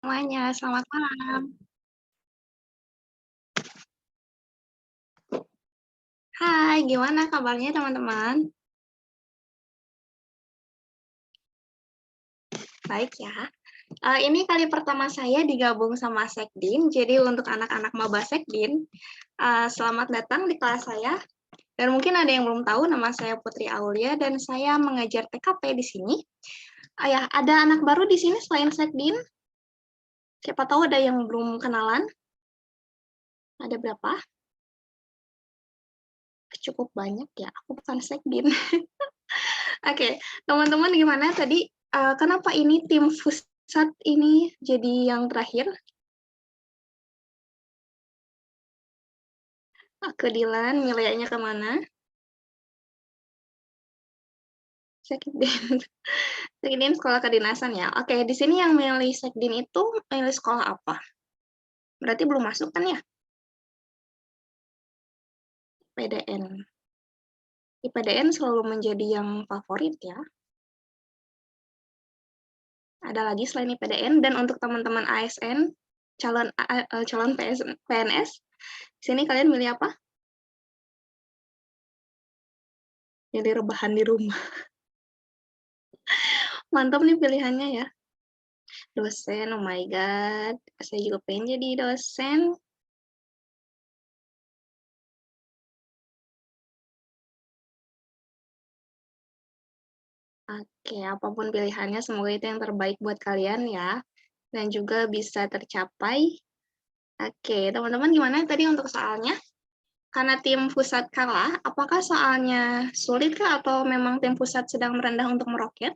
semuanya, selamat malam. Hai, gimana kabarnya teman-teman? Baik ya. Ini kali pertama saya digabung sama Sekdin, jadi untuk anak-anak maba Sekdin, selamat datang di kelas saya. Dan mungkin ada yang belum tahu, nama saya Putri Aulia dan saya mengajar TKP di sini. Ya, ada anak baru di sini selain Sekdin. Siapa tahu ada yang belum kenalan. Ada berapa? Cukup banyak ya, aku bukan Sekdin. Oke, teman-teman gimana tadi, kenapa ini tim Fusat ini jadi yang terakhir? Ke Dilan, nilainya kemana? Sekdin. Sekdin sekolah kedinasan ya. Oke, di sini yang milih Sekdin itu milih sekolah apa? Berarti belum masuk kan ya? PDN. IPDN selalu menjadi yang favorit ya. Ada lagi selain IPDN dan untuk teman-teman ASN, calon PNS, sini kalian milih apa? Milih rebahan di rumah. Mantap nih pilihannya ya. Dosen, oh my god, saya juga pengen jadi dosen. Oke, apapun pilihannya, semoga itu yang terbaik buat kalian ya, dan juga bisa tercapai. Oke, teman-teman gimana tadi untuk soalnya? Karena tim pusat kalah, apakah soalnya sulit kah atau memang tim pusat sedang merendah untuk meroket?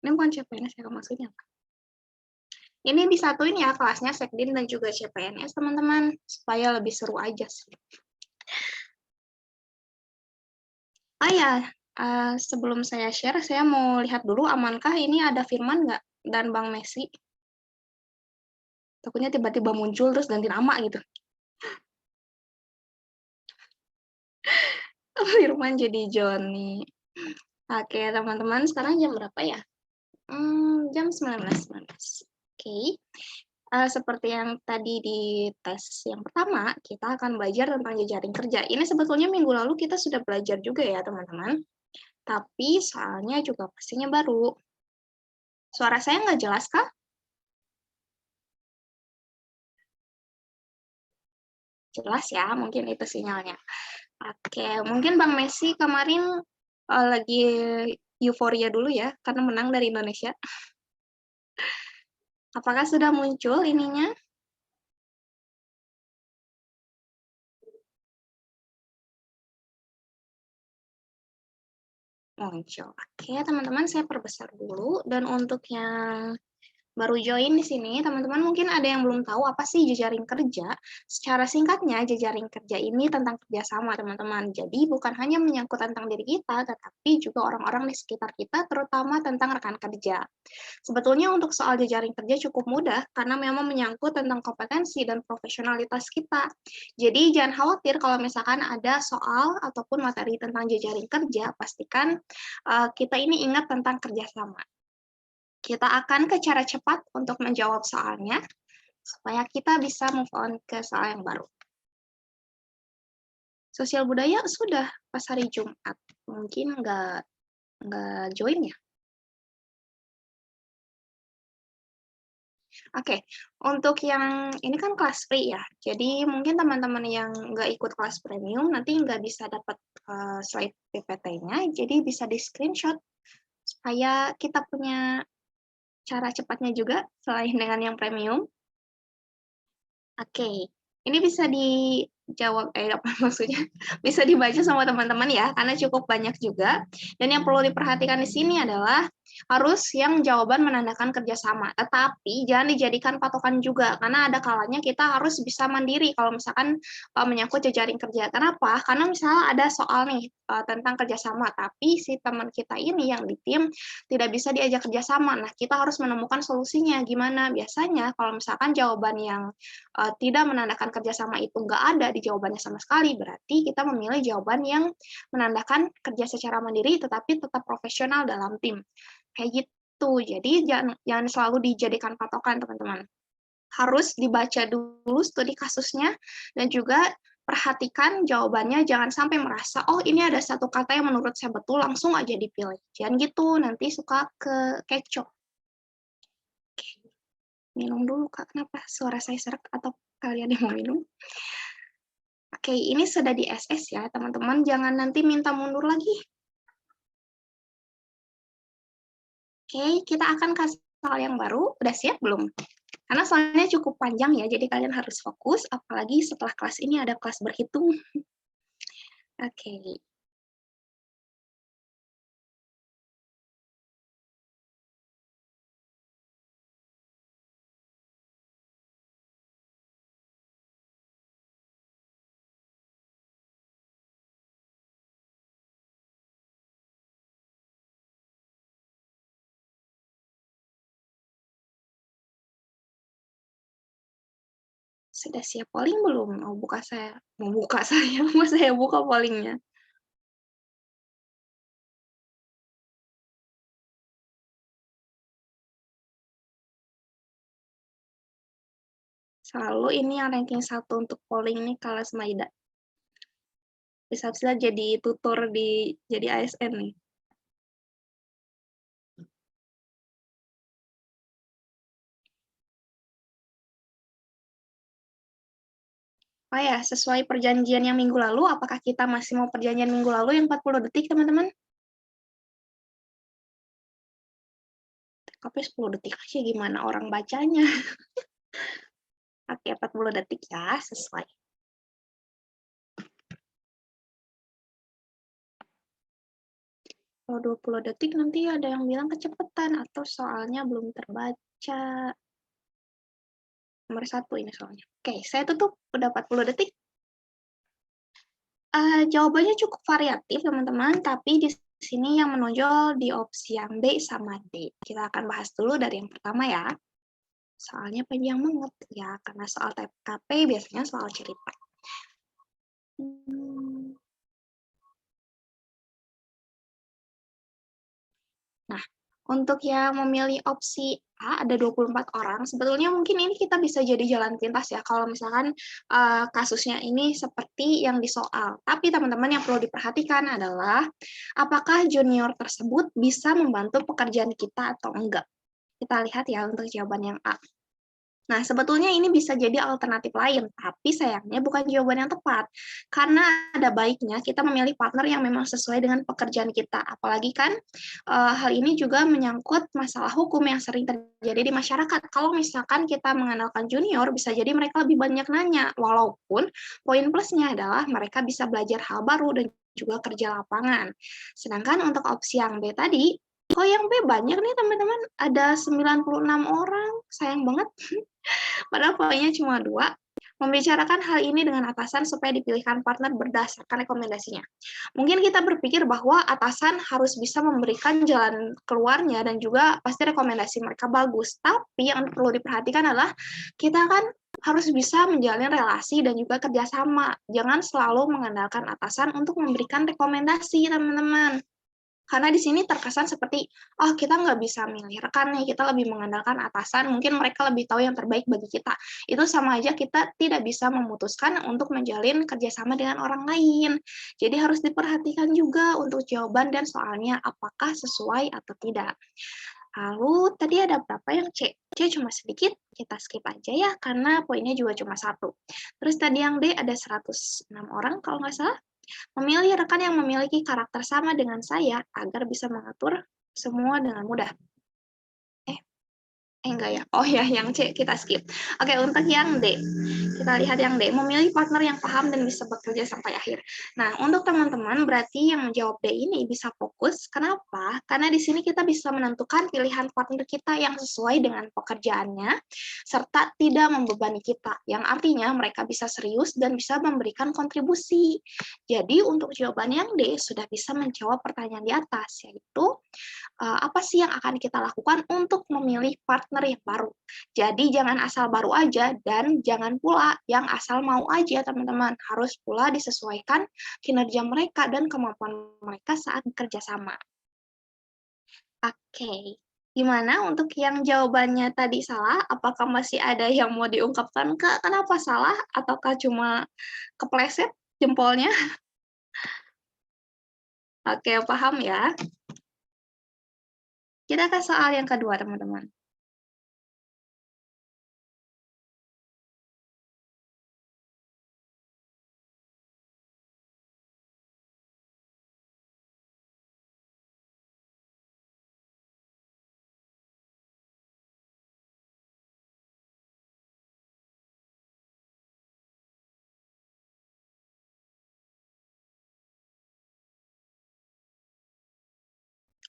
Ini bukan CPNS ya maksudnya. Ini disatuin ya kelasnya Sekdin dan juga CPNS teman-teman, supaya lebih seru aja sih. Oh ya, sebelum saya share, saya mau lihat dulu amankah ini ada Firman nggak dan Bang Messi. Takutnya tiba-tiba muncul terus ganti nama gitu. Firman jadi Joni. Oke, teman-teman, sekarang jam berapa ya? Jam 19.19. Oke. Seperti yang tadi di tes yang pertama, kita akan belajar tentang jejaring kerja. Ini sebetulnya minggu lalu kita sudah belajar juga ya, teman-teman. Tapi soalnya juga pastinya baru. Suara saya nggak jelas kah? Jelas ya, mungkin itu sinyalnya. Oke, mungkin Bang Messi kemarin lagi euforia dulu ya, karena menang dari Indonesia. Apakah sudah muncul ininya? Muncul. Oke, teman-teman, saya perbesar dulu. Dan untuk yang baru join di sini, teman-teman mungkin ada yang belum tahu apa sih jejaring kerja. Secara singkatnya, jejaring kerja ini tentang kerjasama, teman-teman. Jadi bukan hanya menyangkut tentang diri kita, tetapi juga orang-orang di sekitar kita, terutama tentang rekan kerja. Sebetulnya untuk soal jejaring kerja cukup mudah, karena memang menyangkut tentang kompetensi dan profesionalitas kita. Jadi jangan khawatir kalau misalkan ada soal ataupun materi tentang jejaring kerja, pastikan kita ini ingat tentang kerjasama. Kita akan ke cara cepat untuk menjawab soalnya, supaya kita bisa move on ke soal yang baru. Sosial budaya sudah pas hari Jumat, mungkin nggak join ya. Oke, untuk yang ini kan kelas free ya, jadi mungkin teman-teman yang nggak ikut kelas premium nanti nggak bisa dapat slide PPT-nya, jadi bisa di-screenshot supaya kita punya cara cepatnya juga selain dengan yang premium. Oke, ini bisa dijawab, apa maksudnya, bisa dibaca sama teman-teman ya, karena cukup banyak juga. Dan yang perlu diperhatikan di sini adalah harus yang jawaban menandakan kerjasama, tetapi jangan dijadikan patokan juga, karena ada kalanya kita harus bisa mandiri kalau misalkan menyangkut jejaring kerja. Kenapa? Karena misalnya ada soal nih tentang kerjasama, tapi si teman kita ini yang di tim tidak bisa diajak kerjasama. Nah, kita harus menemukan solusinya. Gimana? Biasanya kalau misalkan jawaban yang tidak menandakan kerjasama itu nggak ada ada jawabannya sama sekali, berarti kita memilih jawaban yang menandakan kerja secara mandiri tetapi tetap profesional dalam tim. Kayak gitu. Jadi jangan selalu dijadikan patokan, teman-teman. Harus dibaca dulu studi kasusnya dan juga perhatikan jawabannya, jangan sampai merasa, oh ini ada satu kata yang menurut saya betul, langsung aja dipilih. Jangan gitu, nanti suka kecoh. Oke. Minum dulu, Kak. Kenapa suara saya serak atau kalian yang mau minum? Oke, ini sudah di SS ya, teman-teman. Jangan nanti minta mundur lagi. Oke, kita akan kasih hal yang baru. Udah siap belum? Karena soalnya cukup panjang ya, jadi kalian harus fokus, apalagi setelah kelas ini ada kelas berhitung. Oke. Sudah siap polling belum? Mau buka saya? Mau saya buka pollingnya. Selalu ini yang ranking 1 untuk polling nih kelas Maida. Bisa-bisa jadi tutor jadi ASN nih. Oh ya, sesuai perjanjian yang minggu lalu, apakah kita masih mau perjanjian minggu lalu yang 40 detik, teman-teman? Tapi 10 detik aja gimana orang bacanya. Oke, 40 detik ya, sesuai. Kalau 20 detik nanti ada yang bilang kecepatan atau soalnya belum terbaca. Nomor 1 ini soalnya. Oke, saya tutup. Udah 40 detik. Jawabannya cukup variatif, teman-teman, tapi di sini yang menonjol di opsi yang B sama D. Kita akan bahas dulu dari yang pertama ya. Soalnya panjang banget ya, karena soal TKP biasanya soal cerita. Nah, untuk yang memilih opsi A ada 24 orang, sebetulnya mungkin ini kita bisa jadi jalan pintas ya, kalau misalkan kasusnya ini seperti yang di soal. Tapi teman-teman yang perlu diperhatikan adalah, apakah junior tersebut bisa membantu pekerjaan kita atau enggak. Kita lihat ya untuk jawaban yang A. Nah, sebetulnya ini bisa jadi alternatif lain, tapi sayangnya bukan jawaban yang tepat. Karena ada baiknya kita memilih partner yang memang sesuai dengan pekerjaan kita. Apalagi kan hal ini juga menyangkut masalah hukum yang sering terjadi di masyarakat. Kalau misalkan kita mengandalkan junior, bisa jadi mereka lebih banyak nanya. Walaupun poin plusnya adalah mereka bisa belajar hal baru dan juga kerja lapangan. Sedangkan untuk opsi yang B tadi, kok yang B banyak nih teman-teman, ada 96 orang, sayang banget. Padahal poinnya cuma 2, membicarakan hal ini dengan atasan supaya dipilihkan partner berdasarkan rekomendasinya. Mungkin kita berpikir bahwa atasan harus bisa memberikan jalan keluarnya dan juga pasti rekomendasi mereka bagus. Tapi yang perlu diperhatikan adalah kita kan harus bisa menjalin relasi dan juga kerjasama. Jangan selalu mengandalkan atasan untuk memberikan rekomendasi, teman-teman. Karena di sini terkesan seperti, oh kita nggak bisa milih rekan nih, kita lebih mengandalkan atasan, mungkin mereka lebih tahu yang terbaik bagi kita. Itu sama aja kita tidak bisa memutuskan untuk menjalin kerjasama dengan orang lain. Jadi harus diperhatikan juga untuk jawaban dan soalnya apakah sesuai atau tidak. Lalu tadi ada berapa yang C? C cuma sedikit, kita skip aja ya, karena poinnya juga cuma 1. Terus tadi yang D ada 106 orang kalau nggak salah. Memilih rekan yang memiliki karakter sama dengan saya agar bisa mengatur semua dengan mudah. Enggak ya? Oh ya, yang C kita skip. Oke, untuk yang D. Kita lihat yang D, memilih partner yang paham dan bisa bekerja sampai akhir. Nah, untuk teman-teman berarti yang menjawab D ini bisa fokus. Kenapa? Karena di sini kita bisa menentukan pilihan partner kita yang sesuai dengan pekerjaannya, serta tidak membebani kita. Yang artinya mereka bisa serius dan bisa memberikan kontribusi. Jadi, untuk jawaban yang D sudah bisa menjawab pertanyaan di atas, yaitu apa sih yang akan kita lakukan untuk memilih partner yang baru. Jadi jangan asal baru aja dan jangan pula yang asal mau aja teman-teman. Harus pula disesuaikan kinerja mereka dan kemampuan mereka saat bekerja sama. Oke. Gimana untuk yang jawabannya tadi salah? Apakah masih ada yang mau diungkapkan, Kak? Kenapa salah? Ataukah cuma kepleset jempolnya? Oke, paham ya. Kita ke soal yang kedua, teman-teman.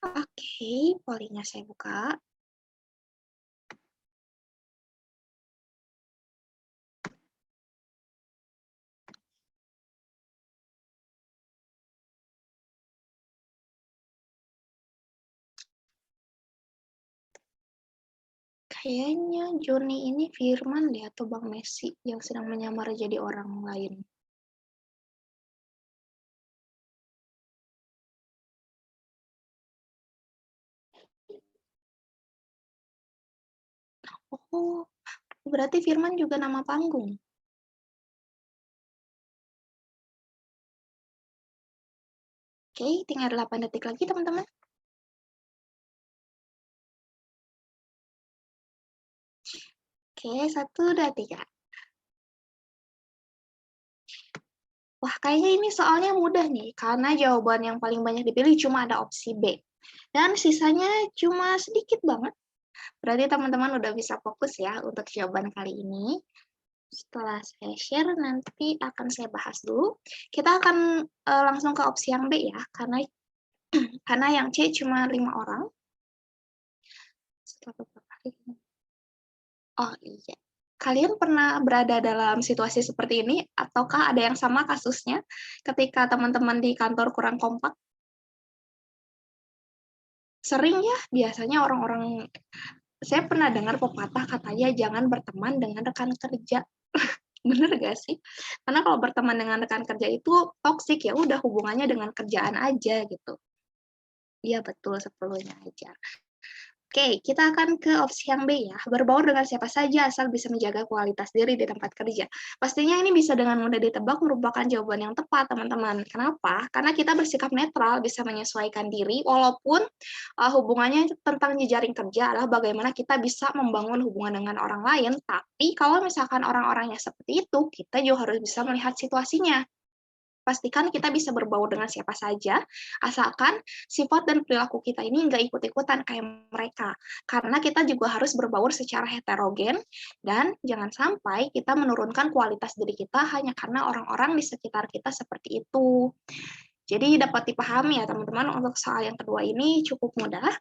Oke, polanya saya buka. Kayaknya Joni ini Firman deh atau Bang Messi yang sedang menyamar jadi orang lain. Oh, berarti Firman juga nama panggung. Oke, tinggal 8 detik lagi, teman-teman. Oke, 1, 2, 3. Wah, kayaknya ini soalnya mudah nih, karena jawaban yang paling banyak dipilih cuma ada opsi B. Dan sisanya cuma sedikit banget. Berarti teman-teman udah bisa fokus ya untuk jawaban kali ini. Setelah saya share, nanti akan saya bahas dulu. Kita akan langsung ke opsi yang B ya, karena yang C cuma 5 orang. Setelah beberapa hari. Oh iya. Kalian pernah berada dalam situasi seperti ini, ataukah ada yang sama kasusnya ketika teman-teman di kantor kurang kompak? Sering ya, biasanya orang-orang, saya pernah dengar pepatah katanya jangan berteman dengan rekan kerja. Bener gak sih? Karena kalau berteman dengan rekan kerja itu toksik, ya udah hubungannya dengan kerjaan aja gitu. Iya betul, sepenuhnya aja. Oke, kita akan ke opsi yang B ya. Berbaur dengan siapa saja asal bisa menjaga kualitas diri di tempat kerja. Pastinya ini bisa dengan mudah ditebak merupakan jawaban yang tepat, teman-teman. Kenapa? Karena kita bersikap netral, bisa menyesuaikan diri, walaupun hubungannya tentang jejaring kerja adalah bagaimana kita bisa membangun hubungan dengan orang lain. Tapi kalau misalkan orang-orangnya seperti itu, kita juga harus bisa melihat situasinya. Pastikan kita bisa berbaur dengan siapa saja, asalkan sifat dan perilaku kita ini nggak ikut-ikutan kayak mereka. Karena kita juga harus berbaur secara heterogen, dan jangan sampai kita menurunkan kualitas diri kita hanya karena orang-orang di sekitar kita seperti itu. Jadi dapat dipahami ya teman-teman, untuk soal yang kedua ini cukup mudah,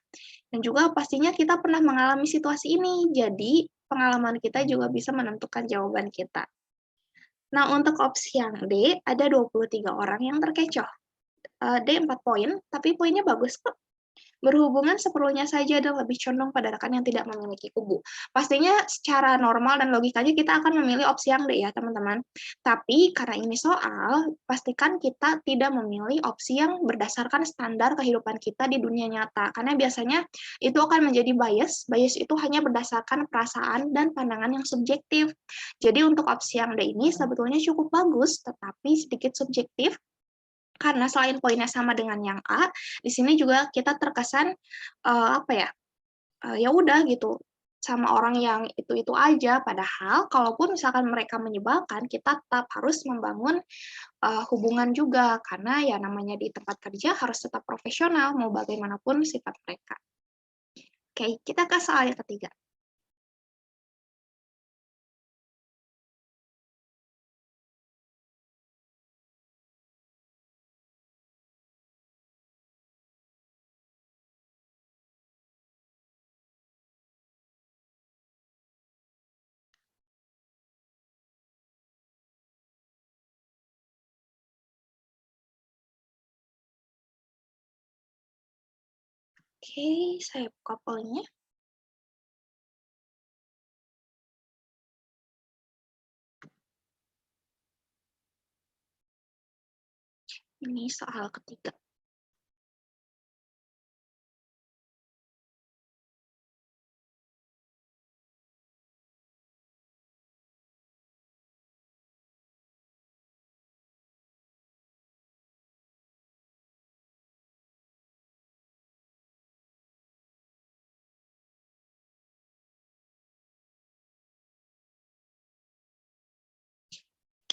dan juga pastinya kita pernah mengalami situasi ini, jadi pengalaman kita juga bisa menentukan jawaban kita. Nah, untuk opsi yang D, ada 23 orang yang terkecoh. D 4 poin, tapi poinnya bagus kok. Berhubungan seperlunya saja dan lebih condong pada rekan yang tidak memiliki kubu. Pastinya secara normal dan logikanya kita akan memilih opsi yang D ya, teman-teman. Tapi karena ini soal, pastikan kita tidak memilih opsi yang berdasarkan standar kehidupan kita di dunia nyata. Karena biasanya itu akan menjadi bias. Bias itu hanya berdasarkan perasaan dan pandangan yang subjektif. Jadi untuk opsi yang D ini sebetulnya cukup bagus, tetapi sedikit subjektif, karena selain poinnya sama dengan yang A, di sini juga kita terkesan apa ya? Ya udah gitu, sama orang yang itu-itu aja. Padahal kalaupun misalkan mereka menyebalkan, kita tetap harus membangun hubungan juga, karena ya namanya di tempat kerja harus tetap profesional mau bagaimanapun sifat mereka. Oke, kita ke soal yang ketiga. Oke, saya buka pollnya. Ini soal ketiga.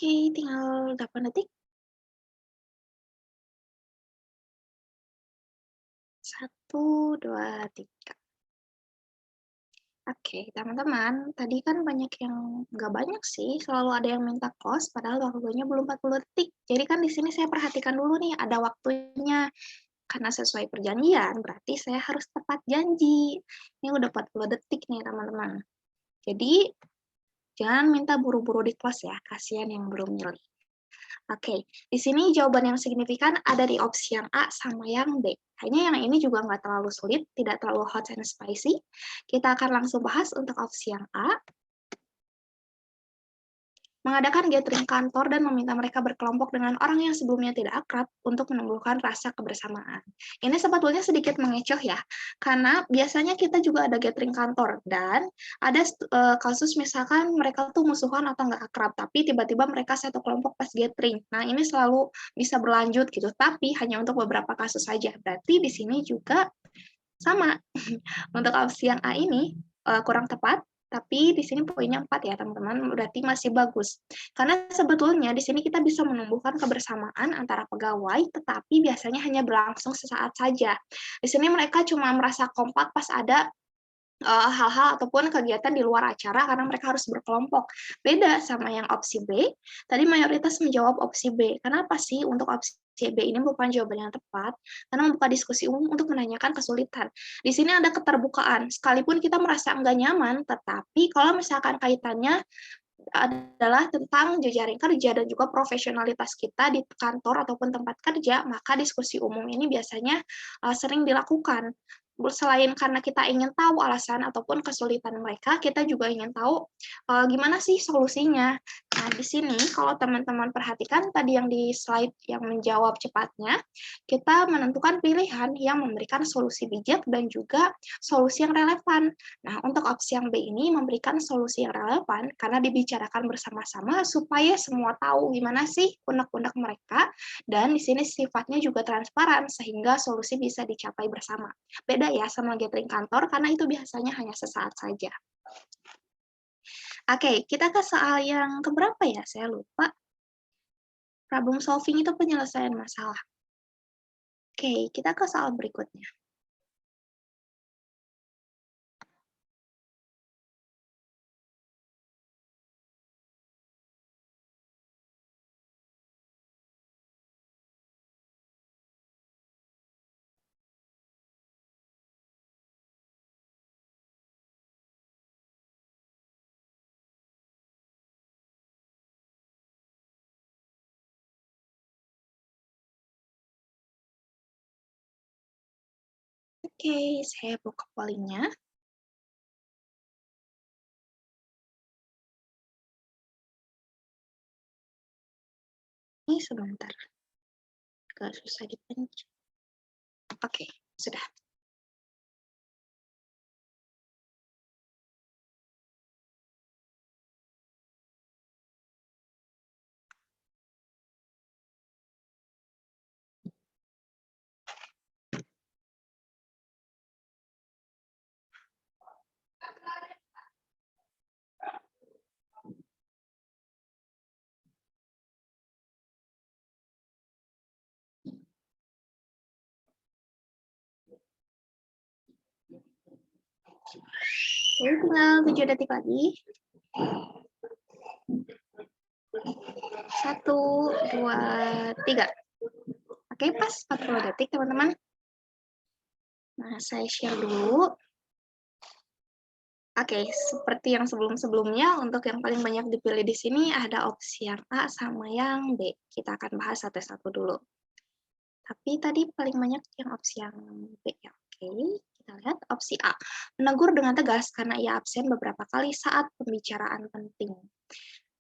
Oke, tinggal 8 detik. 1, 2, 3. Oke, teman-teman, tadi kan banyak yang nggak banyak sih, selalu ada yang minta close, padahal waktunya belum 40 detik. Jadi kan di sini saya perhatikan dulu nih, ada waktunya. Karena sesuai perjanjian, berarti saya harus tepat janji. Ini udah 40 detik nih, teman-teman. Jadi, jangan minta buru-buru di close ya, kasihan yang belum milih. Oke, di sini jawaban yang signifikan ada di opsi yang A sama yang B. Kayaknya yang ini juga nggak terlalu sulit, tidak terlalu hot and spicy. Kita akan langsung bahas untuk opsi yang A. Mengadakan gathering kantor dan meminta mereka berkelompok dengan orang yang sebelumnya tidak akrab untuk menumbuhkan rasa kebersamaan. Ini sebetulnya sedikit mengecoh ya, karena biasanya kita juga ada gathering kantor dan ada kasus misalkan mereka tuh musuhan atau nggak akrab, tapi tiba-tiba mereka satu kelompok pas gathering. Nah ini selalu bisa berlanjut gitu, tapi hanya untuk beberapa kasus saja. Berarti di sini juga sama. Untuk opsi yang A ini kurang tepat, tapi di sini poinnya 4 ya teman-teman, berarti masih bagus. Karena sebetulnya di sini kita bisa menumbuhkan kebersamaan antara pegawai, tetapi biasanya hanya berlangsung sesaat saja. Di sini mereka cuma merasa kompak pas ada hal-hal ataupun kegiatan di luar acara karena mereka harus berkelompok. Beda sama yang opsi B, tadi mayoritas menjawab opsi B. Kenapa sih untuk opsi B ini merupakan jawaban yang tepat? Karena membuka diskusi umum untuk menanyakan kesulitan. Di sini ada keterbukaan, sekalipun kita merasa enggak nyaman, tetapi kalau misalkan kaitannya adalah tentang jejaring kerja dan juga profesionalitas kita di kantor ataupun tempat kerja, maka diskusi umum ini biasanya sering dilakukan. Selain karena kita ingin tahu alasan ataupun kesulitan mereka, kita juga ingin tahu gimana sih solusinya. Nah, di sini kalau teman-teman perhatikan tadi yang di slide yang menjawab cepatnya, kita menentukan pilihan yang memberikan solusi bijak dan juga solusi yang relevan. Nah, untuk opsi yang B ini memberikan solusi yang relevan karena dibicarakan bersama-sama supaya semua tahu gimana sih unek-unek mereka dan di sini sifatnya juga transparan sehingga solusi bisa dicapai bersama. Beda ya sama gathering kantor karena itu biasanya hanya sesaat saja. Oke, kita ke soal yang keberapa ya? Saya lupa. Problem solving itu penyelesaian masalah. Oke, kita ke soal berikutnya. Oke, saya buka pollingnya. Ini sebentar. Agak susah dipencet. Oke, sudah. Oke, tinggal 7 detik lagi. 1, 2, 3. Oke, pas 40 detik, teman-teman. Nah, saya share dulu. Oke, seperti yang sebelum-sebelumnya, untuk yang paling banyak dipilih di sini ada opsi yang A sama yang B. Kita akan bahas satu-satu dulu. Tapi tadi paling banyak yang opsi yang B ya, oke. Kita lihat opsi A, menegur dengan tegas karena ia absen beberapa kali saat pembicaraan penting.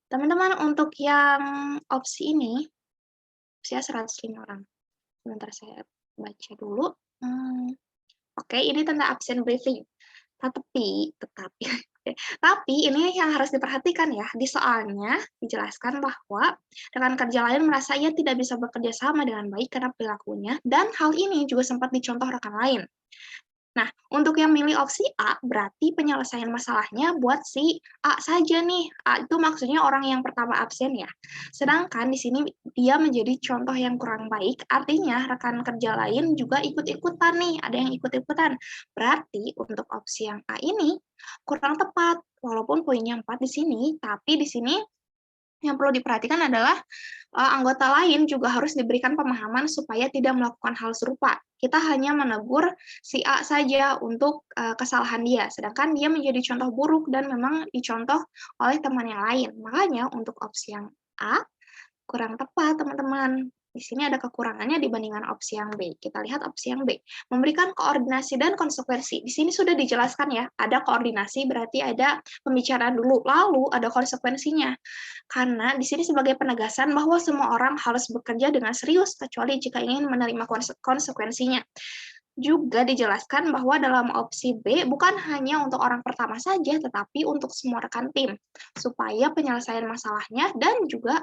Teman-teman, untuk yang opsi ini, usia 105 orang. Sebentar saya baca dulu. Oke, ini tentang absent briefing. Tetapi tapi ini yang harus diperhatikan ya, di soalnya dijelaskan bahwa rekan kerja lain merasa ia tidak bisa bekerja sama dengan baik karena perilakunya, dan hal ini juga sempat dicontoh rekan lain. Nah, untuk yang milih opsi A, berarti penyelesaian masalahnya buat si A saja nih. A itu maksudnya orang yang pertama absen ya. Sedangkan di sini dia menjadi contoh yang kurang baik, artinya rekan kerja lain juga ikut-ikutan nih, ada yang ikut-ikutan. Berarti untuk opsi yang A ini kurang tepat, walaupun poinnya 4 di sini, tapi di sini yang perlu diperhatikan adalah anggota lain juga harus diberikan pemahaman supaya tidak melakukan hal serupa. Kita hanya menegur si A saja untuk kesalahan dia, sedangkan dia menjadi contoh buruk dan memang dicontoh oleh teman yang lain. Makanya untuk opsi yang A kurang tepat, teman-teman. Di sini ada kekurangannya dibandingkan opsi yang B. Kita lihat opsi yang B. Memberikan koordinasi dan konsekuensi. Di sini sudah dijelaskan ya, ada koordinasi berarti ada pembicaraan dulu, lalu ada konsekuensinya. Karena di sini sebagai penegasan bahwa semua orang harus bekerja dengan serius, kecuali jika ingin menerima konsekuensinya. Juga dijelaskan bahwa dalam opsi B bukan hanya untuk orang pertama saja, tetapi untuk semua rekan tim, supaya penyelesaian masalahnya dan juga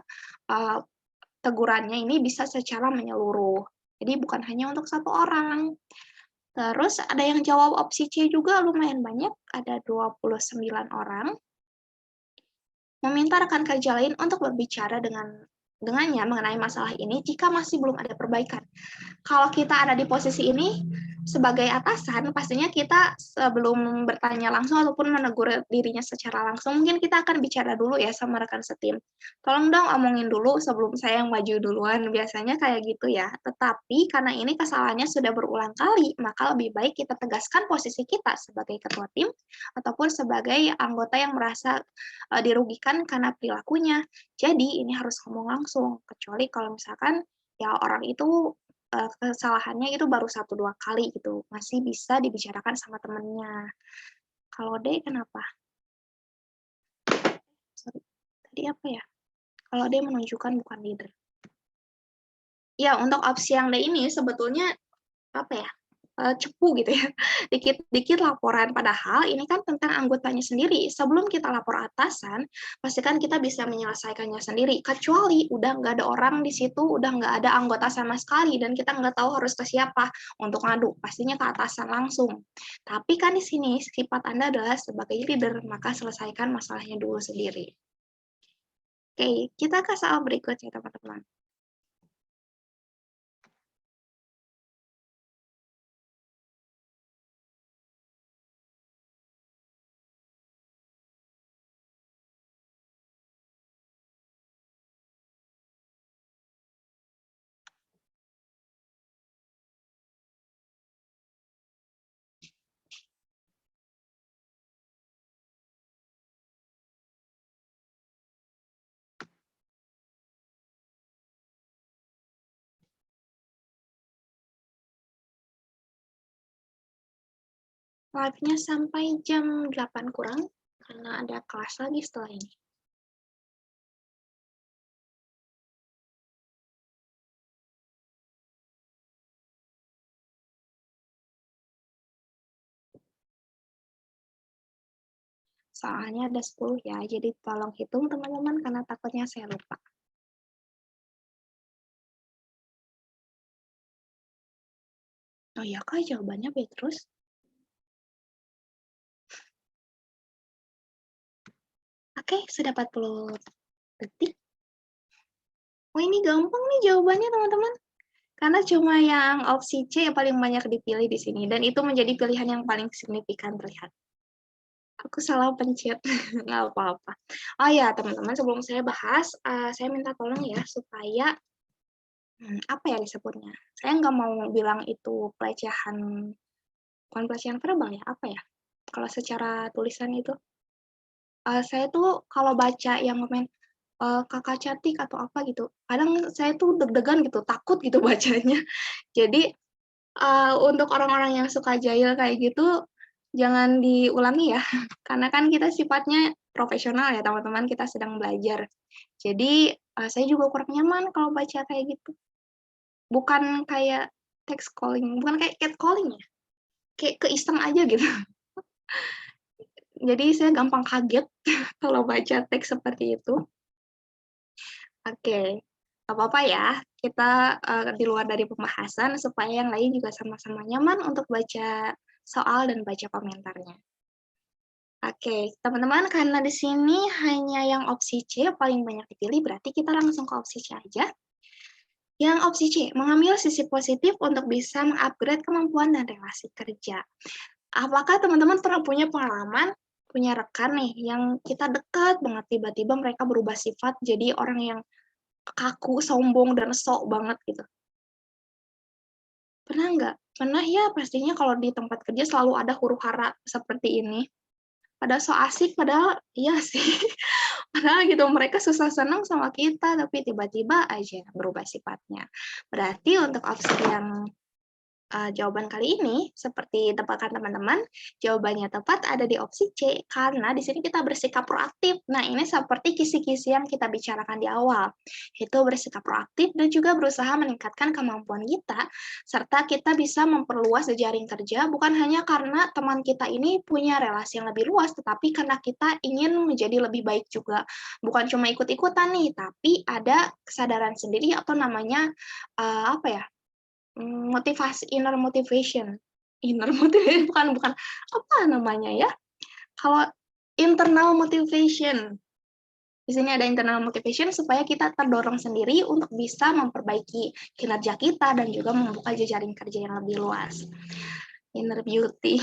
tegurannya ini bisa secara menyeluruh. Jadi bukan hanya untuk satu orang. Terus ada yang jawab opsi C juga lumayan banyak, ada 29 orang. Meminta rekan kerja lain untuk berbicara dengannya mengenai masalah ini jika masih belum ada perbaikan. Kalau kita ada di posisi ini, sebagai atasan, pastinya kita sebelum bertanya langsung ataupun menegur dirinya secara langsung, mungkin kita akan bicara dulu ya sama rekan setim. Tolong dong omongin dulu sebelum saya yang maju duluan, biasanya kayak gitu ya. Tetapi karena ini kesalahannya sudah berulang kali, maka lebih baik kita tegaskan posisi kita sebagai ketua tim ataupun sebagai anggota yang merasa dirugikan karena perilakunya. Jadi ini harus ngomong langsung, kecuali kalau misalkan ya orang itu kesalahannya itu baru 1-2 kali gitu, masih bisa dibicarakan sama temennya. Kalau D kenapa? Sorry, tadi apa ya? Kalau D menunjukkan bukan leader. Ya, untuk opsi yang D ini sebetulnya apa ya? Cepu gitu ya, dikit-dikit laporan. Padahal ini kan tentang anggotanya sendiri. Sebelum kita lapor atasan, pastikan kita bisa menyelesaikannya sendiri. Kecuali udah nggak ada orang di situ, udah nggak ada anggota sama sekali, dan kita nggak tahu harus ke siapa untuk ngadu. Pastinya ke atasan langsung. Tapi kan di sini sifat Anda adalah sebagai leader, maka selesaikan masalahnya dulu sendiri. Oke, kita ke soal berikutnya teman-teman. Live-nya sampai jam 8 kurang, karena ada kelas lagi setelah ini. Soalnya ada 10 ya, jadi tolong hitung teman-teman karena takutnya saya lupa. Oh iya kak, jawabannya Petrus. Oke, sudah 40 detik. Oh ini gampang nih jawabannya teman-teman. Karena cuma yang opsi C yang paling banyak dipilih di sini, dan itu menjadi pilihan yang paling signifikan terlihat. Aku salah pencet, nggak apa-apa. Oh ya teman-teman, sebelum saya bahas, saya minta tolong ya supaya apa ya disebutnya? Saya nggak mau bilang itu pelecehan, bukan pelecehan verbal ya, apa ya? Kalau secara tulisan itu, saya tuh kalau baca yang komen kakak cantik atau apa gitu, kadang saya tuh deg-degan gitu, takut gitu bacanya. Jadi Untuk orang-orang yang suka jahil kayak gitu, jangan diulangi ya, karena kan kita sifatnya profesional ya teman-teman, kita sedang belajar. Jadi, saya juga kurang nyaman kalau baca kayak gitu. Bukan kayak text calling, bukan kayak catcalling ya, kayak keiseng aja gitu. Jadi saya gampang kaget kalau baca teks seperti itu. Oke, nggak apa-apa ya, kita, di luar dari pembahasan supaya yang lain juga sama-sama nyaman untuk baca soal dan baca komentarnya. Oke, teman-teman, karena di sini hanya yang opsi C paling banyak dipilih, berarti kita langsung ke opsi C aja. Yang opsi C, mengambil sisi positif untuk bisa mengupgrade kemampuan dan relasi kerja. Apakah teman-teman pernah punya pengalaman, punya rekan nih, yang kita dekat banget, tiba-tiba mereka berubah sifat jadi orang yang kaku, sombong, dan sok banget gitu? Pernah nggak? Pernah ya pastinya kalau di tempat kerja selalu ada huru-hara seperti ini. Padahal so asik, padahal iya sih. Padahal gitu mereka susah senang sama kita, tapi tiba-tiba aja berubah sifatnya. Berarti untuk opsi yang jawaban kali ini, seperti tebakan teman-teman, jawabannya tepat ada di opsi C, karena di sini kita bersikap proaktif. Nah, ini seperti kisi-kisi yang kita bicarakan di awal, itu bersikap proaktif dan juga berusaha meningkatkan kemampuan kita, serta kita bisa memperluas jejaring kerja bukan hanya karena teman kita ini punya relasi yang lebih luas, tetapi karena kita ingin menjadi lebih baik juga. Bukan cuma ikut-ikutan nih, tapi ada kesadaran sendiri atau namanya, apa ya, motivasi, inner motivation bukan, apa namanya ya, kalau internal motivation. Di sini ada internal motivation supaya kita terdorong sendiri untuk bisa memperbaiki kinerja kita dan juga membuka jejaring kerja yang lebih luas. Inner beauty.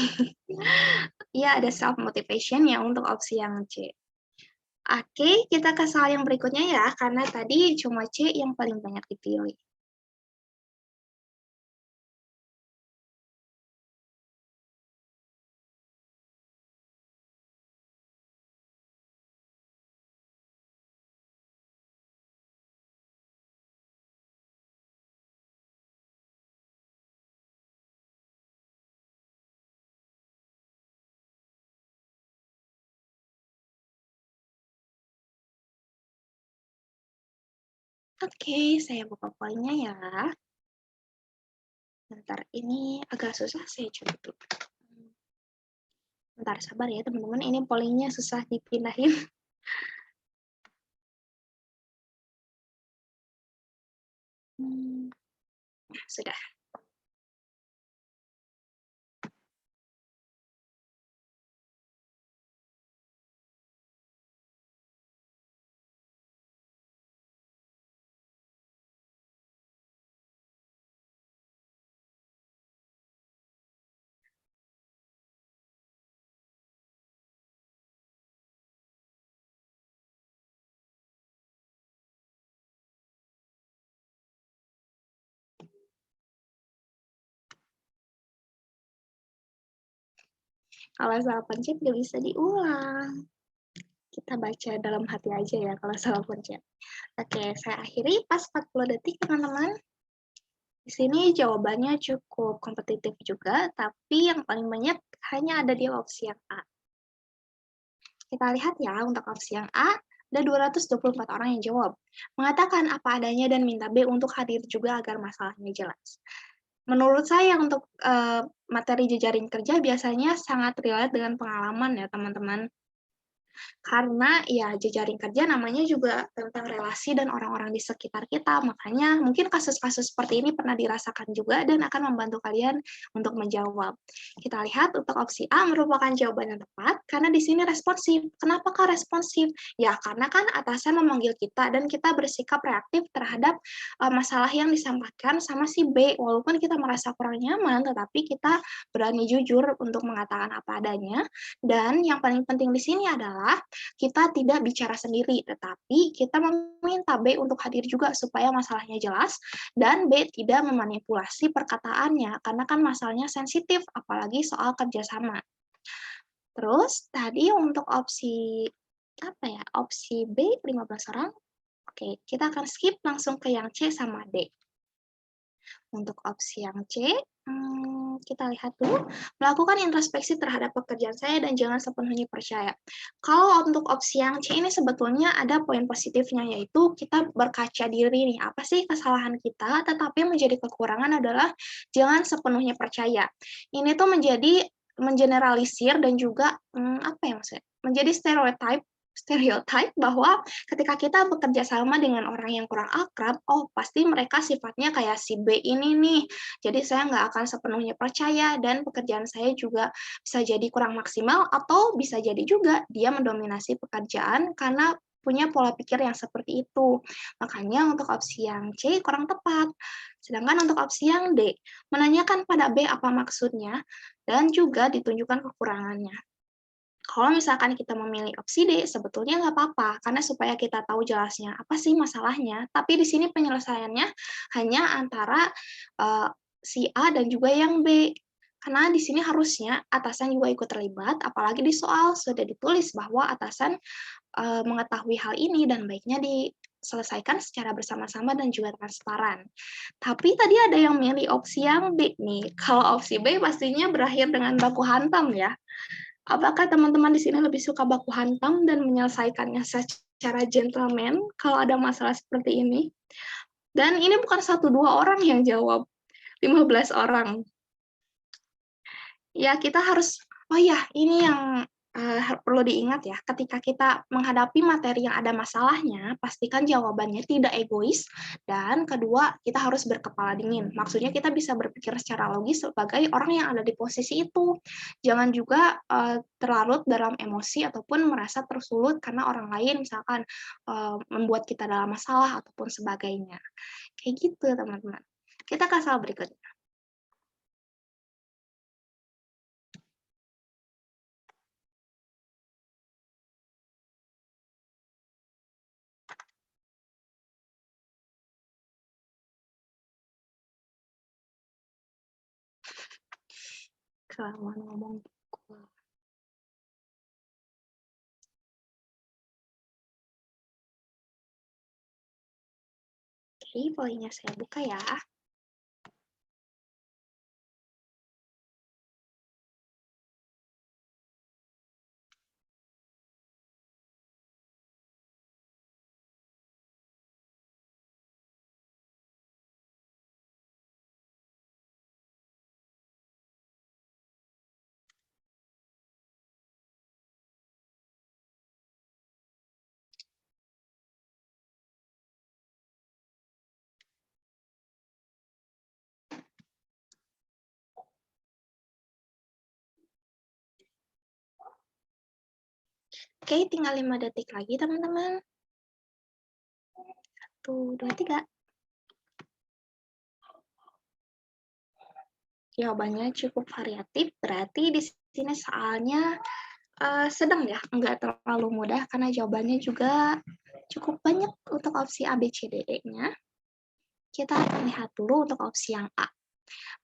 Ya, ada self motivation ya untuk opsi yang C. Oke, kita ke soal yang berikutnya ya, karena tadi cuma C yang paling banyak dipilih. Oke, saya buka poinnya ya. Bentar, ini agak susah saya coba dulu. Bentar, sabar ya teman-teman, ini pollingnya susah dipindahin. Sudah. Kalau salah pencet nggak bisa diulang. Kita baca dalam hati aja ya kalau salah pencet. Oke, saya akhiri pas 40 detik teman-teman. Di sini jawabannya cukup kompetitif juga, tapi yang paling banyak hanya ada di opsi yang A. Kita lihat ya, untuk opsi yang A, ada 224 orang yang jawab. Mengatakan apa adanya dan minta B untuk hadir juga agar masalahnya jelas. Menurut saya untuk materi jejaring kerja biasanya sangat relate dengan pengalaman ya teman-teman. Karena ya jejaring kerja namanya juga tentang relasi dan orang-orang di sekitar kita, makanya mungkin kasus-kasus seperti ini pernah dirasakan juga dan akan membantu kalian untuk menjawab. Kita lihat untuk opsi A merupakan jawaban yang tepat karena di sini responsif. Kenapakah responsif? Ya karena kan atasan memanggil kita dan kita bersikap reaktif terhadap masalah yang disampaikan sama si B. Walaupun kita merasa kurang nyaman, tetapi kita berani jujur untuk mengatakan apa adanya. Dan yang paling penting di sini adalah kita tidak bicara sendiri, tetapi kita meminta B untuk hadir juga supaya masalahnya jelas dan B tidak memanipulasi perkataannya karena kan masalahnya sensitif, apalagi soal kerjasama. Terus tadi untuk opsi apa ya? Opsi B 15 orang. Oke, kita akan skip langsung ke yang C sama D. Untuk opsi yang C, Kita lihat dulu, melakukan introspeksi terhadap pekerjaan saya dan jangan sepenuhnya percaya. Kalau untuk opsi yang C ini sebetulnya ada poin positifnya, yaitu kita berkaca diri nih, apa sih kesalahan kita, tetapi menjadi kekurangan adalah jangan sepenuhnya percaya. Ini tuh menjadi mengeneralisir dan juga apa ya maksudnya? Menjadi stereotype bahwa ketika kita bekerja sama dengan orang yang kurang akrab, oh pasti mereka sifatnya kayak si B ini nih, jadi saya nggak akan sepenuhnya percaya dan pekerjaan saya juga bisa jadi kurang maksimal atau bisa jadi juga dia mendominasi pekerjaan karena punya pola pikir yang seperti itu. Makanya untuk opsi yang C kurang tepat. Sedangkan untuk opsi yang D, menanyakan pada B apa maksudnya dan juga ditunjukkan kekurangannya. Kalau misalkan kita memilih opsi D, sebetulnya nggak apa-apa, karena supaya kita tahu jelasnya apa sih masalahnya, tapi di sini penyelesaiannya hanya antara si A dan juga yang B. Karena di sini harusnya atasan juga ikut terlibat, apalagi di soal sudah ditulis bahwa atasan mengetahui hal ini dan baiknya diselesaikan secara bersama-sama dan juga transparan. Tapi tadi ada yang milih opsi yang B nih. Kalau opsi B pastinya berakhir dengan baku hantam ya. Apakah teman-teman di sini lebih suka baku hantam dan menyelesaikannya secara gentleman kalau ada masalah seperti ini? Dan ini bukan 1-2 orang yang jawab, 15 orang. Ya, kita harus oh ya, ini yang perlu diingat ya, ketika kita menghadapi materi yang ada masalahnya, pastikan jawabannya tidak egois, dan kedua, kita harus berkepala dingin. Maksudnya kita bisa berpikir secara logis sebagai orang yang ada di posisi itu. Jangan juga terlarut dalam emosi ataupun merasa tersulut karena orang lain misalkan membuat kita dalam masalah ataupun sebagainya. Kayak gitu, teman-teman. Kita ke soal berikutnya. Kelamaan ngomong. Oke, poinnya saya buka ya. Oke, tinggal 5 detik lagi, teman-teman. 1, 2, 3. Jawabannya cukup variatif, berarti di sini soalnya sedang ya, nggak terlalu mudah karena jawabannya juga cukup banyak untuk opsi A, B, C, D, E-nya. Kita akan lihat dulu untuk opsi yang A.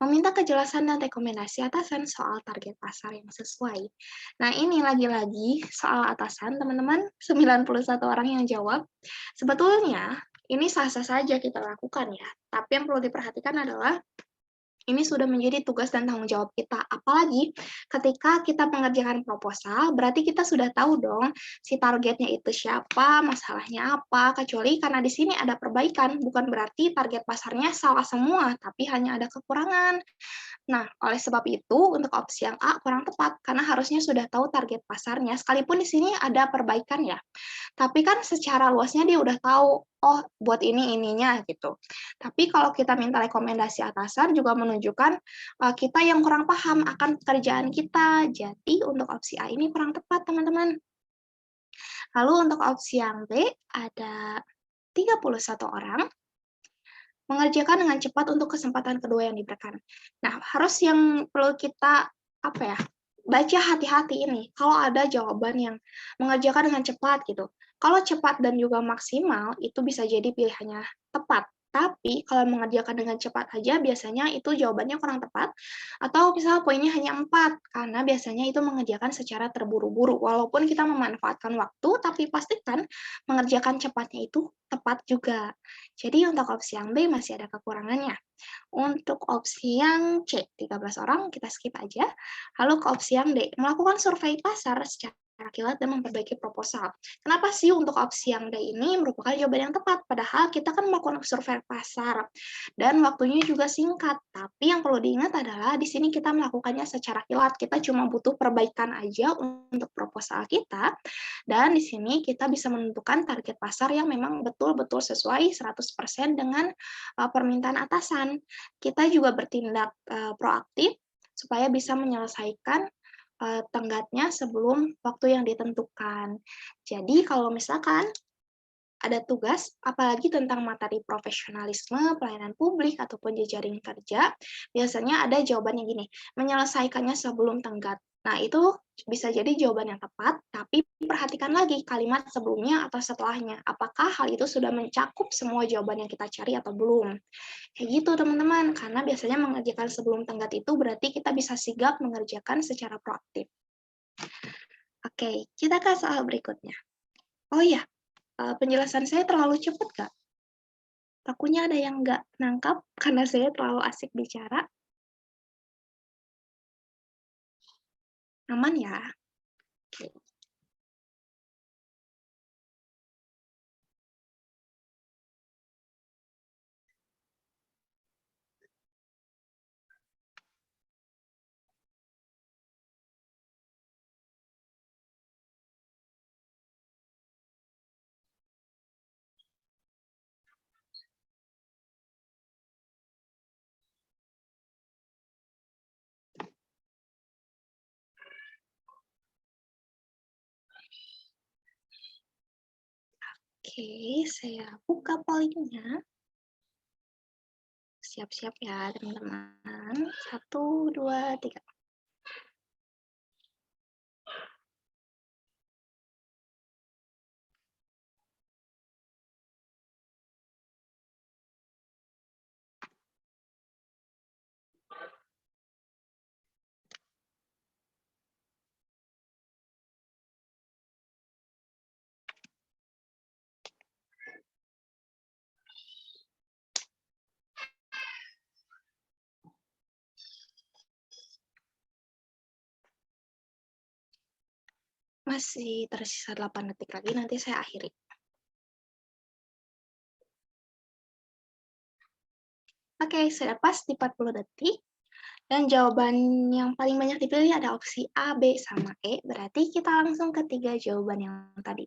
Meminta kejelasan dan rekomendasi atasan soal target pasar yang sesuai. Nah, ini lagi-lagi soal atasan, teman-teman, 91 orang yang jawab. Sebetulnya, ini sah-sah saja kita lakukan ya, tapi yang perlu diperhatikan adalah ini sudah menjadi tugas dan tanggung jawab kita. Apalagi ketika kita mengerjakan proposal, berarti kita sudah tahu dong si targetnya itu siapa, masalahnya apa, kecuali karena di sini ada perbaikan, bukan berarti target pasarnya salah semua, tapi hanya ada kekurangan. Nah, oleh sebab itu, untuk opsi yang A kurang tepat, karena harusnya sudah tahu target pasarnya, sekalipun di sini ada perbaikan ya. Tapi kan secara luasnya dia udah tahu, oh buat ini ininya gitu. Tapi kalau kita minta rekomendasi atasan juga menunjukkan kita yang kurang paham akan pekerjaan kita. Jadi untuk opsi A ini kurang tepat, teman-teman. Lalu untuk opsi yang B ada 31 orang mengerjakan dengan cepat untuk kesempatan kedua yang diberikan. Nah, harus yang perlu kita apa ya? Baca hati-hati ini. Kalau ada jawaban yang mengerjakan dengan cepat gitu. Kalau cepat dan juga maksimal itu bisa jadi pilihannya tepat. Tapi kalau mengerjakan dengan cepat aja biasanya itu jawabannya kurang tepat, atau misal poinnya hanya 4, karena biasanya itu mengerjakan secara terburu-buru. Walaupun kita memanfaatkan waktu, tapi pastikan mengerjakan cepatnya itu tepat juga. Jadi untuk opsi yang B masih ada kekurangannya. Untuk opsi yang C, 13 orang, kita skip aja. Lalu ke opsi yang D, melakukan survei pasar secara kilat dan memperbaiki proposal. Kenapa sih untuk opsi yang D ini merupakan jawaban yang tepat? Padahal kita kan melakukan survei pasar dan waktunya juga singkat. Tapi yang perlu diingat adalah di sini kita melakukannya secara kilat. Kita cuma butuh perbaikan aja untuk proposal kita. Dan di sini kita bisa menentukan target pasar yang memang betul-betul sesuai 100% dengan permintaan atasan. Kita juga bertindak proaktif supaya bisa menyelesaikan tenggatnya sebelum waktu yang ditentukan. Jadi kalau misalkan ada tugas, apalagi tentang materi profesionalisme, pelayanan publik, ataupun jejaring kerja, biasanya ada jawabannya gini, menyelesaikannya sebelum tenggat. Nah, itu bisa jadi jawaban yang tepat, tapi perhatikan lagi kalimat sebelumnya atau setelahnya. Apakah hal itu sudah mencakup semua jawaban yang kita cari atau belum? Kayak gitu, teman-teman. Karena biasanya mengerjakan sebelum tenggat itu berarti kita bisa sigap mengerjakan secara proaktif. Oke, kita ke soal berikutnya. Oh iya, penjelasan saya terlalu cepat, Kak? Takutnya ada yang nggak nangkap karena saya terlalu asik bicara. Aman ya? Oke. Oke, saya buka poinnya. Siap-siap ya, teman-teman. 1, 2, 3. Masih tersisa 8 detik lagi, nanti saya akhiri. Oke, sudah pas di 40 detik. Dan jawaban yang paling banyak dipilih ada opsi A, B, sama E. Berarti kita langsung ke 3 jawaban yang tadi.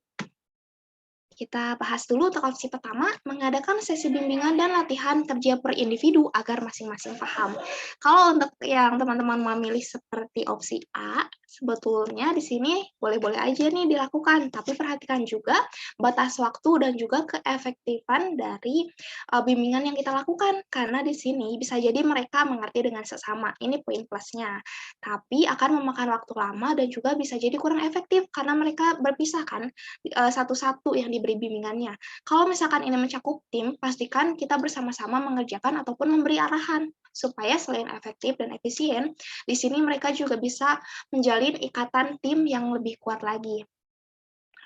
Kita bahas dulu untuk opsi pertama, mengadakan sesi bimbingan dan latihan kerja per individu agar masing-masing paham. Kalau untuk yang teman-teman memilih seperti opsi A, sebetulnya di sini boleh-boleh aja nih dilakukan, tapi perhatikan juga batas waktu dan juga keefektifan dari bimbingan yang kita lakukan, karena di sini bisa jadi mereka mengerti dengan sesama. Ini poin plusnya. Tapi akan memakan waktu lama dan juga bisa jadi kurang efektif karena mereka berpisah kan, satu-satu yang diberi bimbingannya. Kalau misalkan ini mencakup tim, pastikan kita bersama-sama mengerjakan ataupun memberi arahan supaya selain efektif dan efisien, di sini mereka juga bisa menjalin ikatan tim yang lebih kuat lagi.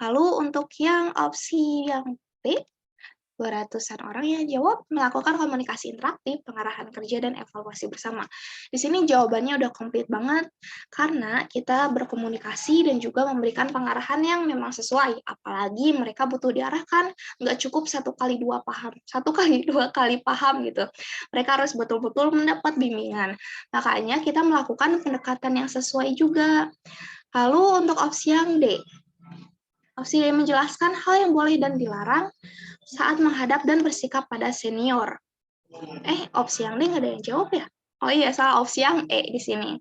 Lalu untuk yang opsi yang B, 200-an orang yang jawab melakukan komunikasi interaktif, pengarahan kerja, dan evaluasi bersama. Di sini jawabannya udah komplit banget, karena kita berkomunikasi dan juga memberikan pengarahan yang memang sesuai. Apalagi mereka butuh diarahkan, nggak cukup 1x2 paham, 1x2 kali paham gitu. Mereka harus betul-betul mendapat bimbingan. Makanya kita melakukan pendekatan yang sesuai juga. Lalu untuk opsi yang D, opsi D menjelaskan hal yang boleh dan dilarang saat menghadap dan bersikap pada senior. Opsi yang D nggak ada yang jawab ya? Oh iya, salah, opsi yang E di sini.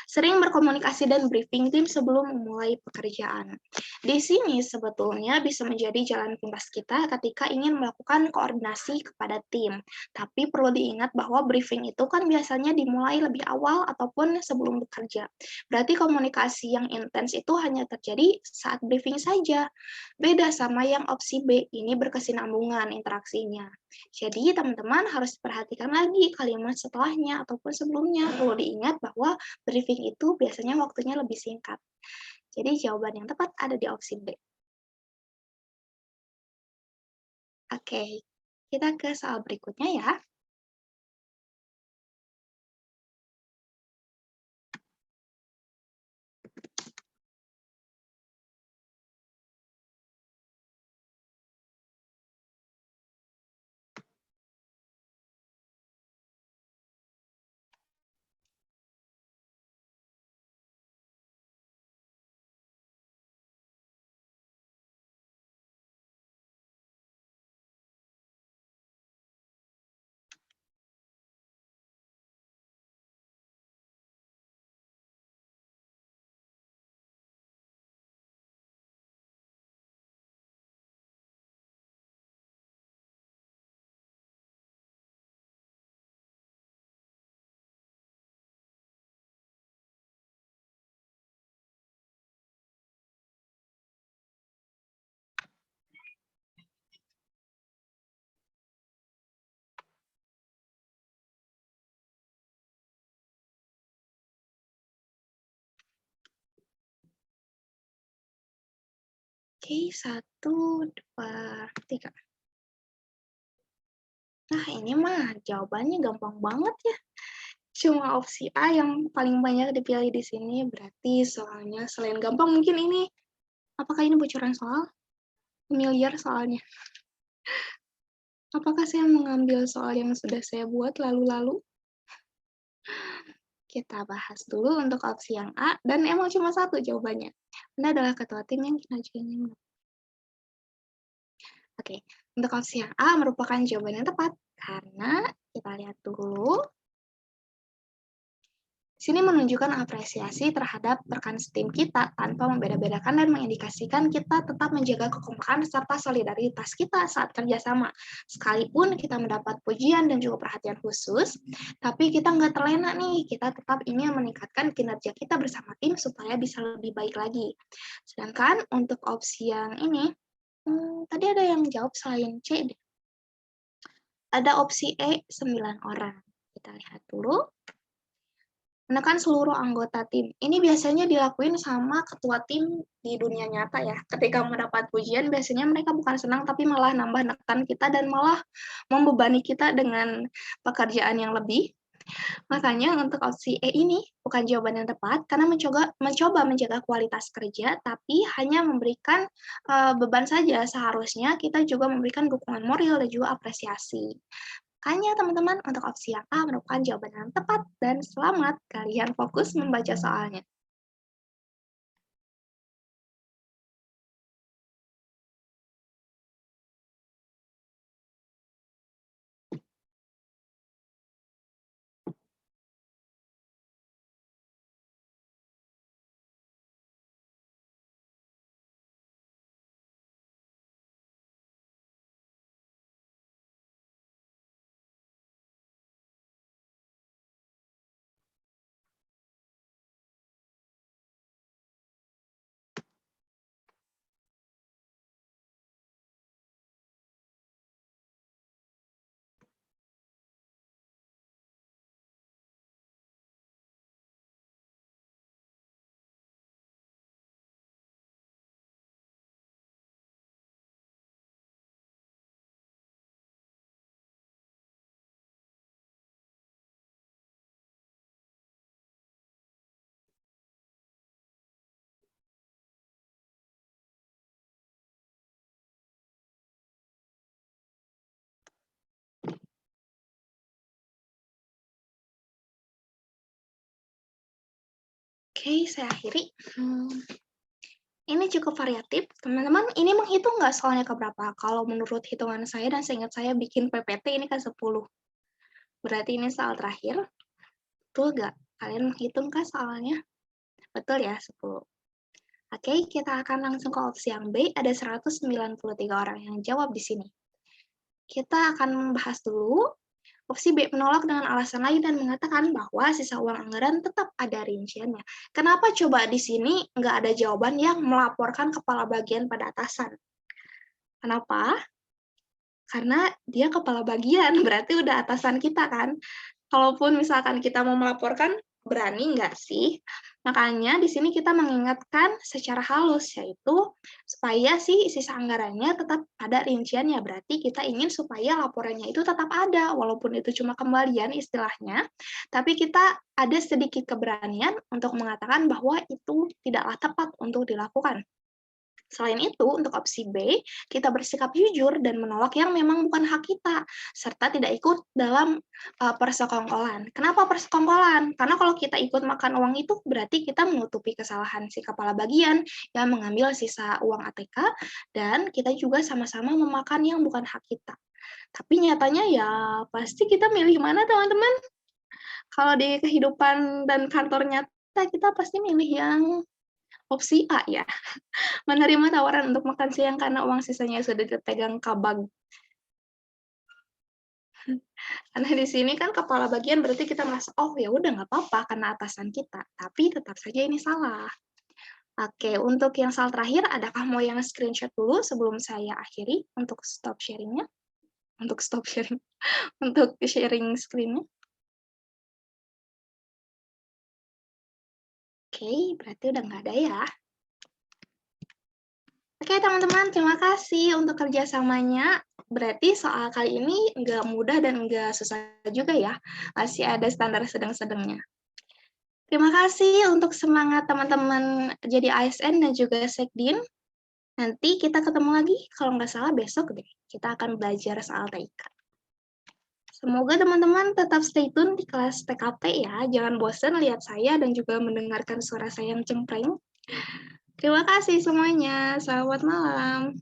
Sering berkomunikasi dan briefing tim sebelum memulai pekerjaan. Di sini sebetulnya bisa menjadi jalan pintas kita ketika ingin melakukan koordinasi kepada tim. Tapi perlu diingat bahwa briefing itu kan biasanya dimulai lebih awal ataupun sebelum bekerja. Berarti komunikasi yang intens itu hanya terjadi saat briefing saja. Beda sama yang opsi B, ini berkesinambungan interaksinya. Jadi teman-teman harus perhatikan lagi kalimat setelahnya ataupun sebelumnya. Perlu diingat bahwa briefing itu biasanya waktunya lebih singkat. Jadi jawaban yang tepat ada di opsi B. Oke, kita ke soal berikutnya ya. Oke, 1, 2, 3. Nah, ini mah jawabannya gampang banget ya. Cuma opsi A yang paling banyak dipilih di sini, berarti soalnya selain gampang mungkin ini, apakah ini bocoran soal? Familiar soalnya. Apakah saya mengambil soal yang sudah saya buat lalu-lalu? Kita bahas dulu untuk opsi yang A, dan emang cuma satu jawabannya. Anda adalah ketua tim yang kinerjanya. Oke, untuk opsi yang A merupakan jawaban yang tepat, karena kita lihat dulu. Sini menunjukkan apresiasi terhadap rekan setim kita tanpa membeda-bedakan dan mengindikasikan kita tetap menjaga kekompakan serta solidaritas kita saat kerjasama. Sekalipun kita mendapat pujian dan juga perhatian khusus, tapi kita nggak terlena nih, kita tetap ingin meningkatkan kinerja kita bersama tim supaya bisa lebih baik lagi. Sedangkan untuk opsi yang ini, tadi ada yang jawab selain C. Ada opsi E, 9 orang. Kita lihat dulu. Menekan seluruh anggota tim. Ini biasanya dilakuin sama ketua tim di dunia nyata ya. Ketika mendapat pujian, biasanya mereka bukan senang, tapi malah nambah nekan kita dan malah membebani kita dengan pekerjaan yang lebih. Makanya untuk opsi E ini bukan jawaban yang tepat, karena mencoba menjaga kualitas kerja, tapi hanya memberikan beban saja. Seharusnya kita juga memberikan dukungan moral dan juga apresiasi. Makanya teman-teman, untuk opsi yang A merupakan jawaban yang tepat, dan selamat kalian fokus membaca soalnya. Oke, saya akhiri. Ini cukup variatif. Teman-teman, ini menghitung nggak soalnya ke berapa? Kalau menurut hitungan saya dan seingat saya bikin PPT ini kan 10. Berarti ini soal terakhir. Betul nggak? Kalian menghitung kah soalnya? Betul ya, 10. Oke, kita akan langsung ke opsi yang B, ada 193 orang yang jawab di sini. Kita akan membahas dulu. Opsi B menolak dengan alasan lain dan mengatakan bahwa sisa uang anggaran tetap ada rinciannya. Kenapa coba di sini nggak ada jawaban yang melaporkan kepala bagian pada atasan? Kenapa? Karena dia kepala bagian, berarti udah atasan kita kan. Kalaupun misalkan kita mau melaporkan, berani nggak sih? Makanya di sini kita mengingatkan secara halus, yaitu supaya si sisa anggarannya tetap ada rinciannya. Berarti kita ingin supaya laporannya itu tetap ada, walaupun itu cuma kembalian istilahnya, tapi kita ada sedikit keberanian untuk mengatakan bahwa itu tidaklah tepat untuk dilakukan. Selain itu, untuk opsi B, kita bersikap jujur dan menolak yang memang bukan hak kita, serta tidak ikut dalam persekongkolan. Kenapa persekongkolan? Karena kalau kita ikut makan uang itu, berarti kita menutupi kesalahan si kepala bagian yang mengambil sisa uang ATK, dan kita juga sama-sama memakan yang bukan hak kita. Tapi nyatanya ya pasti kita milih mana teman-teman? Kalau di kehidupan dan kantor nyata, kita pasti milih yang opsi A ya. Menerima tawaran untuk makan siang karena uang sisanya sudah dipegang kabag. Karena di sini kan kepala bagian berarti kita merasa, oh ya udah nggak apa-apa karena atasan kita, tapi tetap saja ini salah. Oke, untuk yang salah terakhir, adakah mau yang screenshot dulu sebelum saya akhiri untuk stop sharingnya? Untuk stop sharing, untuk sharing screen-nya. Oke, berarti udah nggak ada ya. Oke teman-teman, terima kasih untuk kerjasamanya. Berarti soal kali ini nggak mudah dan nggak susah juga ya. Masih ada standar sedang-sedangnya. Terima kasih untuk semangat teman-teman jadi ASN dan juga Sekdin. Nanti kita ketemu lagi, kalau nggak salah besok deh. Kita akan belajar soal TIK. Semoga teman-teman tetap stay tune di kelas TKP ya. Jangan bosan lihat saya dan juga mendengarkan suara saya yang cempreng. Terima kasih semuanya. Selamat malam.